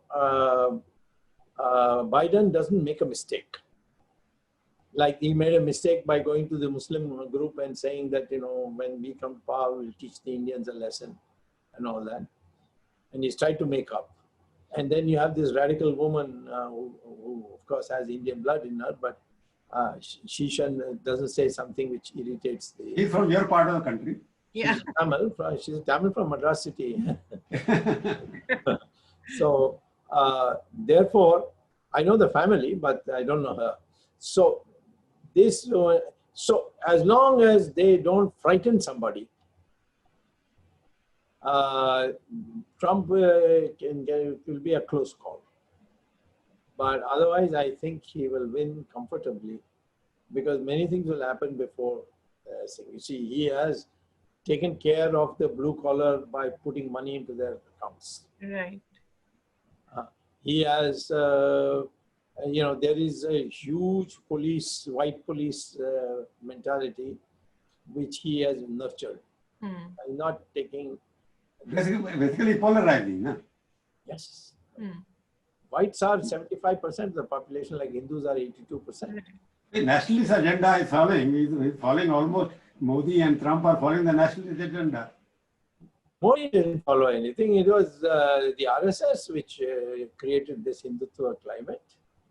Speaker 3: Biden doesn't make a mistake, like he made a mistake by going to the Muslim group and saying that, when we come to power, we'll teach the Indians a lesson and all that. And he's tried to make up. And then you have this radical woman who of course, has Indian blood in her, but Shoshan doesn't say something which irritates the...
Speaker 2: He's from your part of the country.
Speaker 1: Yeah.
Speaker 3: She's Tamil from Madras city. So, therefore, I know the family, but I don't know her. So, so as long as they don't frighten somebody, Trump will be a close call. But otherwise, I think he will win comfortably, because many things will happen before. You see, he has taken care of the blue collar by putting money into their accounts.
Speaker 1: Right.
Speaker 3: He has, there is a huge white police mentality, which he has nurtured. Not taking...
Speaker 2: Basically polarizing, no?
Speaker 3: Yes. Whites are 75% of the population, like Hindus are 82%.
Speaker 2: The nationalist agenda is following. He's following almost, Modi and Trump are following the nationalist agenda.
Speaker 3: Modi didn't follow anything. It was the RSS which created this Hindutva climate.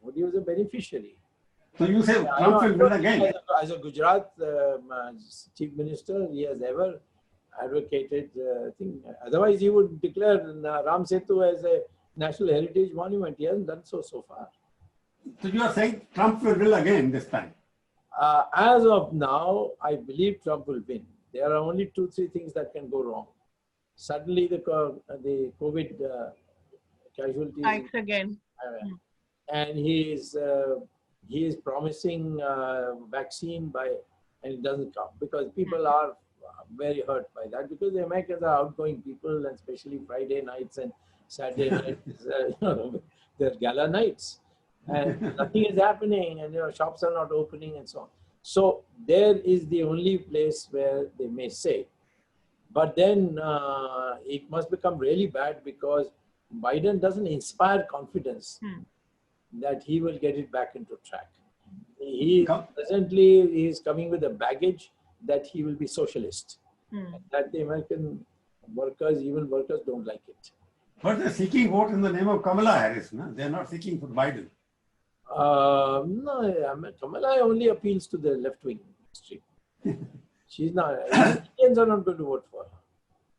Speaker 3: Modi was a beneficiary.
Speaker 2: So you say Trump will win again?
Speaker 3: As a Gujarat chief minister, he has ever advocated thing. Otherwise, he would declare Ram Setu as a national heritage monument. He hasn't done so far.
Speaker 2: So you are saying Trump will win again this time?
Speaker 3: As of now, I believe Trump will win. There are only 2-3 things that can go wrong. Suddenly, the COVID casualties
Speaker 1: Spikes again.
Speaker 3: And he is promising vaccine and it doesn't come, because people are very hurt by that, because the Americans are outgoing people, and especially Friday nights and Saturday nights, they're gala nights, and nothing is happening, and shops are not opening and so on. So there is the only place where they may say, but then it must become really bad, because Biden doesn't inspire confidence that he will get it back into track. Presently he is coming with a baggage that he will be socialist, and that the American workers, even workers, don't like it.
Speaker 2: But they're seeking vote in the name of Kamala Harris, no? They're not seeking for Biden.
Speaker 3: No, Kamala only appeals to the left-wing stream. She's not, Indians are not going to vote for her.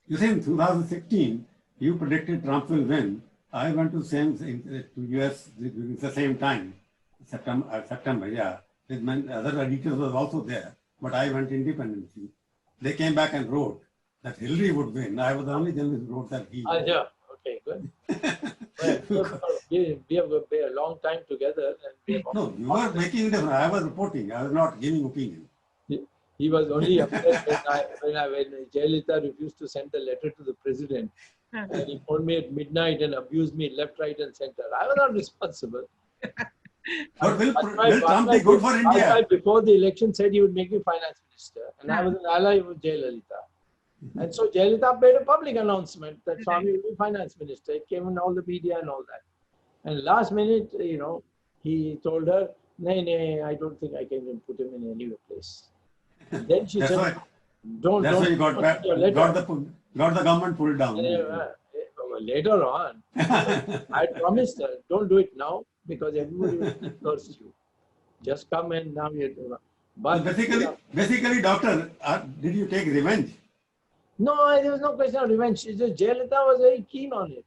Speaker 2: You say in 2016, you predicted Trump will win. I went to US during the same time, September, yeah. Other editors was also there, but I went independently. They came back and wrote that Hillary would win. I was the only journalist who wrote that he.
Speaker 3: Yeah, okay, good. We have been a long time together. And
Speaker 2: no, you were making it. I was reporting. I was not giving opinion.
Speaker 3: He was only upset when Jayalalitha refused to send the letter to the president. And he phoned me at midnight and abused me left, right, and center. I was not responsible.
Speaker 2: But will Trump be good for India?
Speaker 3: Before the election said he would make me finance minister, and I was an ally with Jayalalitha. And so Jayalalitha made a public announcement that Swamy will be finance minister. It came in all the media and all that. And last minute, he told her, "No, I don't think I can even put him in any place." And then she said,
Speaker 2: why you got the government pulled down.
Speaker 3: Later on, I promised her, don't do it now, because everybody will curse you. Just come and now you're doing it. But
Speaker 2: basically, doctor, did you take revenge?
Speaker 3: No, there was no question of revenge. It's just Jayalalitha was very keen on it.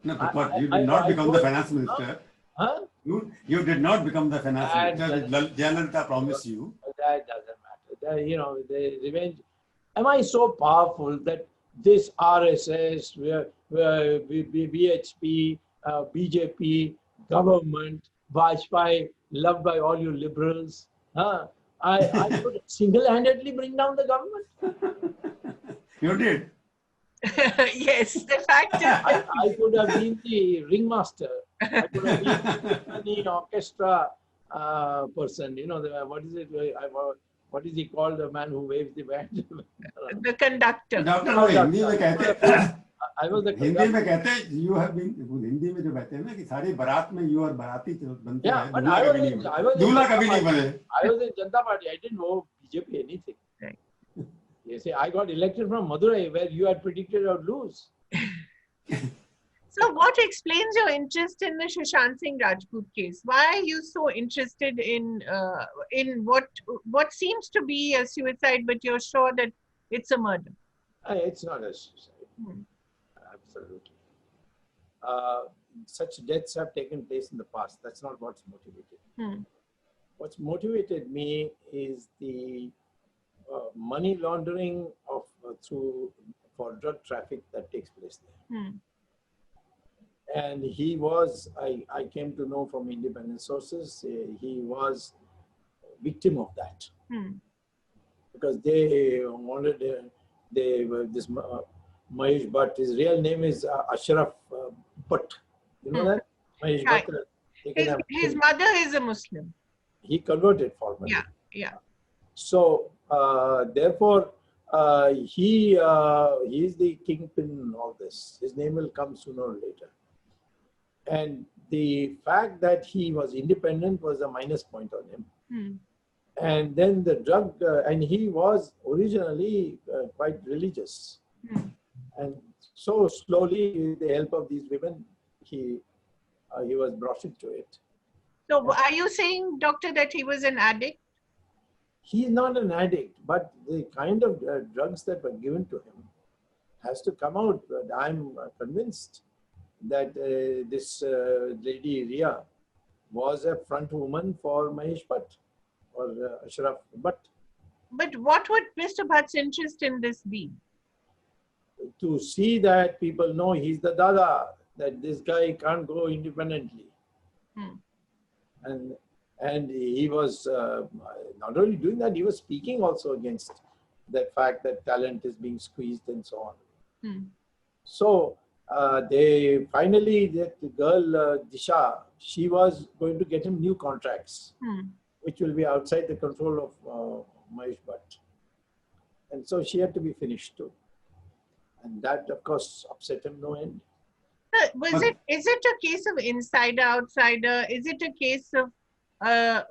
Speaker 2: No, but you did not become the finance minister.
Speaker 3: Huh?
Speaker 2: You did not become the finance minister. Jayalalitha promised you.
Speaker 3: That doesn't matter. The revenge. Am I so powerful that this RSS, BHP, BJP, government, Vajpayee, loved by all you liberals. I could single-handedly bring down the government.
Speaker 2: You did.
Speaker 1: Yes, the fact is,
Speaker 3: I could have been the ringmaster. I could have been the orchestra person. You know, what is it? What is he called? The man who waves the band.
Speaker 1: the conductor.
Speaker 2: Doctor वो हिंदी में कहते हैं
Speaker 3: I was the
Speaker 2: Hindi में कहते हैं you have been Hindi में जो कहते हैं ना कि सारी बारात में you are बाराती बनते हैं
Speaker 3: but
Speaker 2: दूल्हा कभी नहीं बने
Speaker 3: I was in Janata Party. I didn't know BJP anything.
Speaker 1: Right.
Speaker 3: You see, I got elected from Madurai, where you had predicted I would lose.
Speaker 1: So what explains your interest in the Shoshan Singh Rajput case? Why are you so interested in what seems to be a suicide, but you're sure that it's a murder?
Speaker 3: It's not a suicide. Absolutely. Such deaths have taken place in the past. That's not what's motivated. What's motivated me is the money laundering of for drug traffic that takes place there. And he was, I came to know from independent sources, he was victim of that. Because they wanted, this Mahesh Bhatt, his real name is Ashraf Bhatt. You know that? Mahesh
Speaker 1: Right.
Speaker 3: Bhatt.
Speaker 1: His mother is a Muslim.
Speaker 3: He converted formally.
Speaker 1: Yeah.
Speaker 3: So, therefore, he is the kingpin in all this. His name will come sooner or later. And the fact that he was independent was a minus point on him. And then the drug, and he was originally quite religious. And so slowly, with the help of these women, he was brought into it.
Speaker 1: So are you saying, doctor, that he was an addict?
Speaker 3: He is not an addict, but the kind of drugs that were given to him has to come out. I'm convinced that this lady Ria was a front woman for Mahesh Bhatt or Ashraf Bhatt.
Speaker 1: But what would Mr. Bhatt's interest in this be?
Speaker 3: To see that people know he's the Dada, that this guy can't go independently. And he was not only doing that, he was speaking also against that fact that talent is being squeezed and so on. So they finally, that girl Disha, she was going to get him new contracts, which will be outside the control of Mahesh Bhatt. And so she had to be finished too. And that, of course, upset him no end.
Speaker 1: Is it a case of insider, outsider? Is it a case of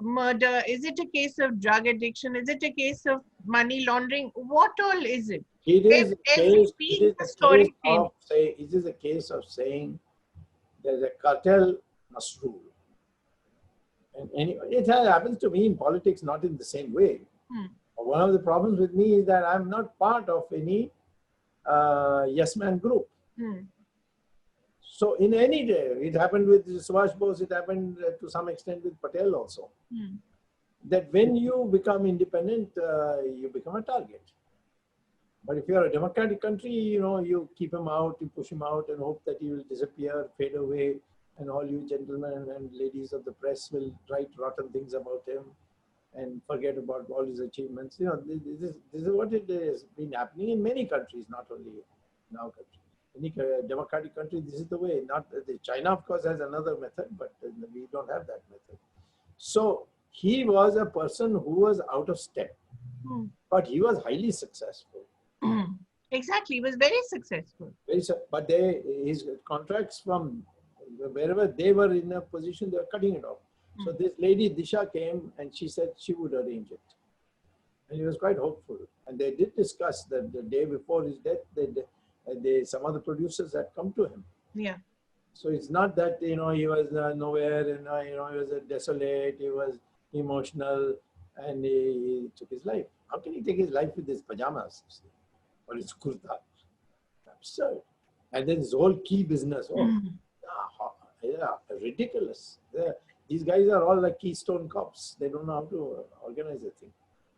Speaker 1: murder? Is it a case of drug addiction? Is it a case of money laundering? What all is it?
Speaker 3: It is a case of saying there's a cartel must rule. And it happens to me in politics, not in the same way. One of the problems with me is that I'm not part of any yes man group. So in any day, it happened with Subhash Bose, it happened to some extent with Patel also. That when you become independent, you become a target. But if you're a democratic country, you know, you keep him out, you push him out and hope that he will disappear, fade away, and all you gentlemen and ladies of the press will write rotten things about him and forget about all his achievements. You know, this is what it has been happening in many countries, not only in our country. Any democratic country, this is the way. Not China, of course, has another method, but we don't have that method. So he was a person who was out of step, but he was highly successful.
Speaker 1: Exactly, he was very successful.
Speaker 3: But his contracts from wherever they were in a position, they were cutting it off. So this lady Disha came and she said she would arrange it. And he was quite hopeful. And they did discuss that the day before his death, some of the producers had come to him.
Speaker 1: Yeah.
Speaker 3: So it's not that, you know, he was nowhere, and he was desolate, he was emotional, and he took his life. How can he take his life with his pajamas or his kurta? Absurd. And then this whole key business. Ridiculous. These guys are all like Keystone cops. They don't know how to organize a thing.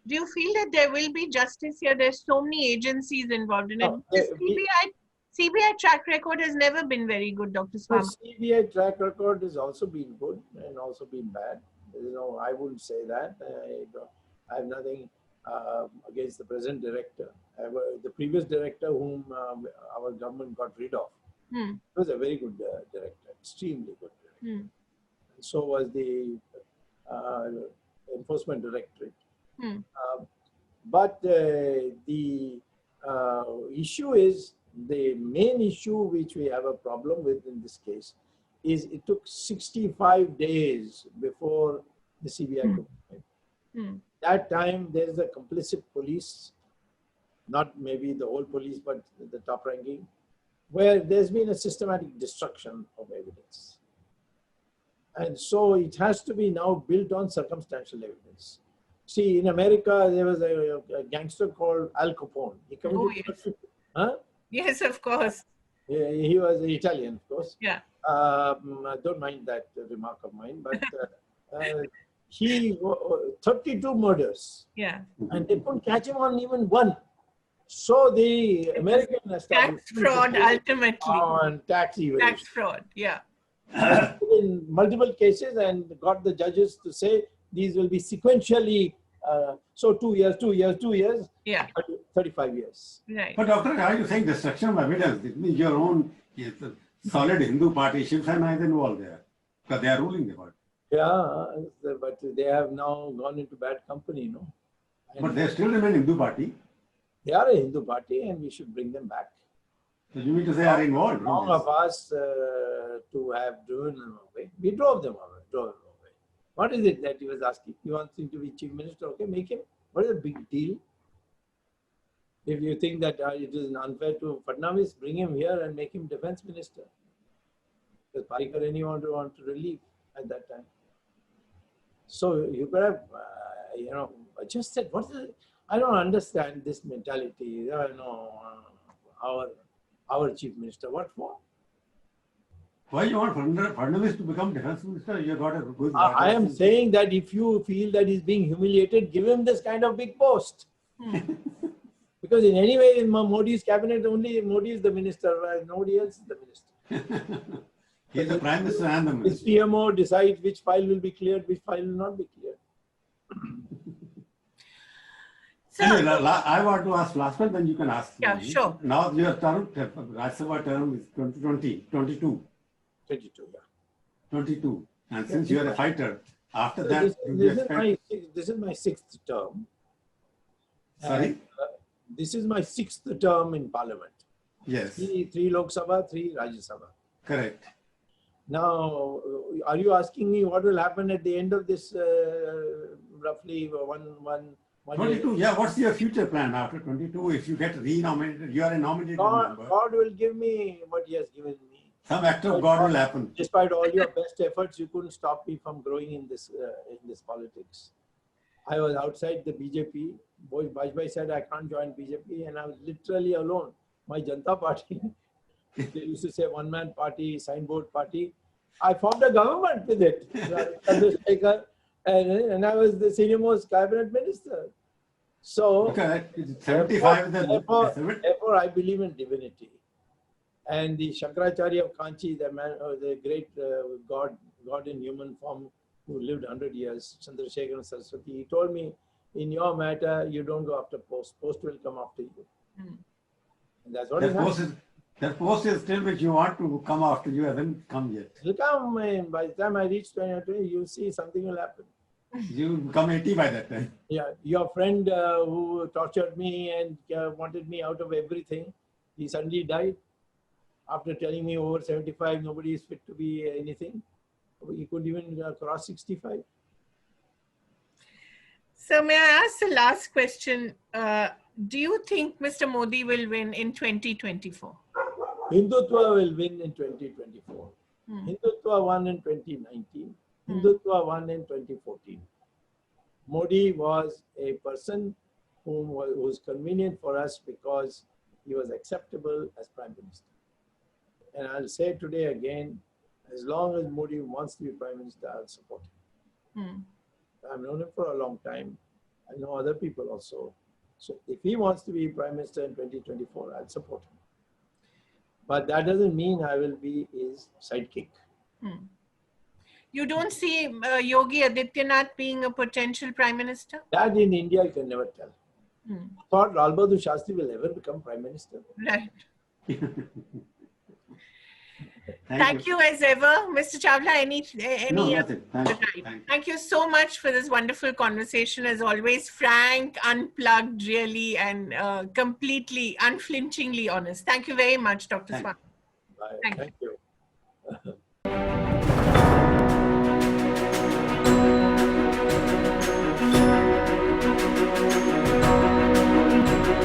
Speaker 1: Do you feel that there will be justice here? There's so many agencies involved in it. CBI track record has never been very good, Dr.
Speaker 3: But
Speaker 1: Swamy.
Speaker 3: CBI track record has also been good and also been bad. You know, I wouldn't say that. I have nothing against the present director. The previous director whom our government got rid of was a very good director, extremely good director. And so was the uh, enforcement directorate. But the issue is, the main issue which we have a problem with in this case is it took 65 days before the CBI could. That time there is a complicit police, not maybe the whole police, but the top ranking, where there's been a systematic destruction of evidence. And so it has to be now built on circumstantial evidence. See, in America, there was a gangster called Al Capone. He committed,
Speaker 1: Yes, of course.
Speaker 3: He was Italian, of course.
Speaker 1: Yeah.
Speaker 3: Don't mind that remark of mine, but he 32 murders.
Speaker 1: Yeah.
Speaker 3: And they couldn't catch him on even one. So the American
Speaker 1: tax fraud ultimately.
Speaker 3: On tax evasion.
Speaker 1: Tax fraud, yeah.
Speaker 3: In multiple cases, and got the judges to say these will be sequentially. So 2 years, 2 years, 2 years.
Speaker 1: Yeah.
Speaker 3: 35 years.
Speaker 1: Right.
Speaker 2: But doctor, are you saying destruction of evidence? It means your own solid Hindu party, Shiv Sena is involved there because they are ruling the party.
Speaker 3: Yeah, but they have now gone into bad company, no? And
Speaker 2: but they still remain Hindu party.
Speaker 3: They are a Hindu party, and we should bring them back.
Speaker 2: So you mean to say are involved?
Speaker 3: Wrong of us to have driven them away. We drove them away. What is it that he was asking? He wants him to be chief minister. Okay, make him. What is the big deal? If you think that it is unfair to Fadnavis, bring him here and make him defense minister. Because Parikar anyone want to relieve at that time. So you could have, just said, what is it? I don't understand this mentality. Our chief minister. What for?
Speaker 2: Why you want Fadnavis to become defense minister? You got a good.
Speaker 3: I am saying that if you feel that he's being humiliated, give him this kind of big post. Because in any way, in Modi's cabinet, only Modi is the minister, nobody else is the minister.
Speaker 2: He is the prime minister and the minister.
Speaker 3: His PMO decides which file will be cleared, which file will not be cleared.
Speaker 2: So, anyway, I want to ask last one, then you can ask.
Speaker 1: Yeah,
Speaker 2: me.
Speaker 1: sure.
Speaker 2: Now your term, Rajya Sabha term is 2020, 22.
Speaker 3: 22, yeah.
Speaker 2: 22. And since you are a fighter, after
Speaker 3: So
Speaker 2: that,
Speaker 3: this is my sixth term.
Speaker 2: Sorry?
Speaker 3: And, this is my sixth term in parliament.
Speaker 2: Yes.
Speaker 3: Three Lok Sabha, 3 Rajya Sabha.
Speaker 2: Correct.
Speaker 3: Now, are you asking me what will happen at the end of this roughly one
Speaker 2: 22,
Speaker 3: year?
Speaker 2: yeah. What's your future plan after 22? If you get re-nominated, you are a nominated member.
Speaker 3: God will give me what he has given me.
Speaker 2: Some act of God will happen.
Speaker 3: Despite all your best efforts, you couldn't stop me from growing in this politics. I was outside the BJP. Bajpai said I can't join BJP, and I was literally alone. My Janata Party, they used to say one-man party, signboard party. I formed a government with it. And I was the senior most cabinet minister. So,
Speaker 2: okay, 75
Speaker 3: therefore, I believe in divinity. And the Shankaracharya of Kanchi, the man, the great God in human form who lived 100 years, Chandrasekhar Saraswati, he told me, in your matter, you don't go after post. Post will come after you. And that's what
Speaker 2: that post is still which you want to come after you haven't come yet.
Speaker 3: It will come. By the time I reach 2020, you'll see something will happen.
Speaker 2: You become 80 by that time.
Speaker 3: Yeah, your friend who tortured me and wanted me out of everything, he suddenly died. After telling me over 75, nobody is fit to be anything. He couldn't even cross 65.
Speaker 1: So may I ask the last question? Do you think Mr. Modi will win in 2024?
Speaker 3: Hindutva will win in 2024. Hindutva won in 2019. Hindutva won in 2014. Modi was a person who was convenient for us because he was acceptable as Prime Minister. And I'll say today again, as long as Modi wants to be Prime Minister, I'll support him. I've known him for a long time. I know other people also. So if he wants to be Prime Minister in 2024, I'll support him. But that doesn't mean I will be his sidekick.
Speaker 1: Hmm. You don't see Yogi Adityanath being a potential prime minister?
Speaker 3: That in India you can never tell.
Speaker 1: Hmm.
Speaker 3: Thought Lal Bahadur Shastri will ever become prime minister.
Speaker 1: Right.
Speaker 2: Thank
Speaker 1: Thank you as ever, Mr. Chawla.
Speaker 2: No, nothing. Thank you.
Speaker 1: Right. Thank you so much for this wonderful conversation. As always, frank, unplugged, really, and completely, unflinchingly honest. Thank you very much, Dr.
Speaker 2: Thank you.
Speaker 1: Swamy.
Speaker 3: Bye.
Speaker 1: Thank
Speaker 3: Thank you.